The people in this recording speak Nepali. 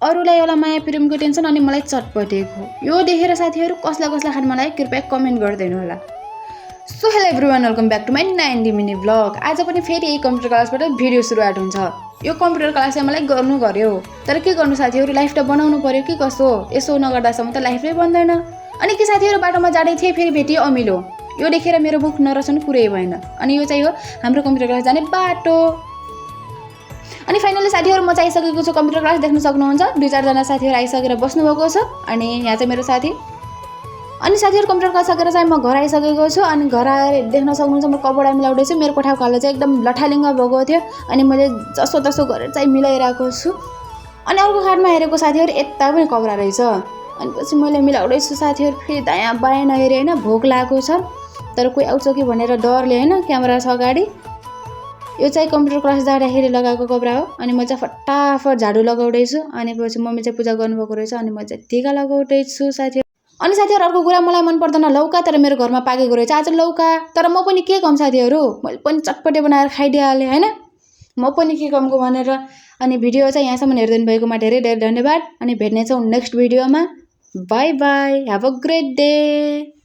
अरूलाई होला माया प्रेमको टेन्सन अनि मलाई चटपटेको। यो देखेर साथीहरू कसलाई कसलाई खानु मलाई कृपया कमेन्ट गरिदिनु होला। So hello everyone, welcome back to my 90 minute blog. आज पनि फेरि यही कम्प्युटर क्लासबाट भिडियो सुरुवात हुन्छ। यो कम्प्युटर क्लास चाहिँ मलाई गर्नु गर्यो, तर के गर्नु साथीहरू, लाइफ त बनाउनु पर्यो कि कसो। यसो नगर्दासम्म त लाइफै बन्दैन। अनि के साथीहरू, बाटोमा जाँदै थिएँ, फेरि भेटियो अमिलो। यो देखेर मेरो मुख नरसाउनु कुरै भएन। अनि यो चाहिँ हो हाम्रो कम्प्युटर क्लास जाने बाटो। अनि फाइनली साथीहरू म चाहिँ आइसकेको छु कम्प्युटर क्लास। देख्न सक्नुहुन्छ 2-4 जना साथीहरू आइसकेर बस्नुभएको छ। अनि यहाँ चाहिँ मेरो साथी। अनि साथीहरू कम्प्युटर क्लास सकेर चाहिँ म घर आइसकेको छु। अनि घर आएर देख्न सक्नुहुन्छ म कपडा मिलाउँदैछु। मेरो कोठाको हालत चाहिँ एकदम लठालिङ्ग भएको थियो। अनि मैले जसो तसो गरेर चाहिँ मिलाइरहेको छु। अनि अर्को खाटमा हेरेको साथीहरू यता पनि कपडा रहेछ। अनि पछि मैले मिलाउँदैछु साथीहरू। फेरि दायाँ बायाँ नहेरेँ होइन, भोक लागेको छ, तर कोही आउँछ कि भनेर डरले होइन, क्यामेरा छ अगाडि। यो चाहिँ कम्प्युटर क्लास जाँदाखेरि लगाएको कपडा हो। अनि म चाहिँ फटाफट झाडु लगाउँदैछु। अनि पछि मम्मी चाहिँ पूजा गर्नुभएको रहेछ। अनि म चाहिँ टिका लगाउँदैछु साथीहरू। अनि साथीहरू अर्को कुरा, मलाई मन पर्दैन लौका, तर मेरो घरमा पाकेको रहेछ आज लौका। तर म पनि के कम साथीहरू, मैले पनि चटपटे बनाएर खाइदिइहालेँ होइन, म पनि के कमको भनेर। अनि भिडियो चाहिँ यहाँसम्म हेरिदिनु भएकोमा धेरै धेरै धन्यवाद। अनि भेट्नेछौँ नेक्स्ट भिडियोमा। By by, have a great day.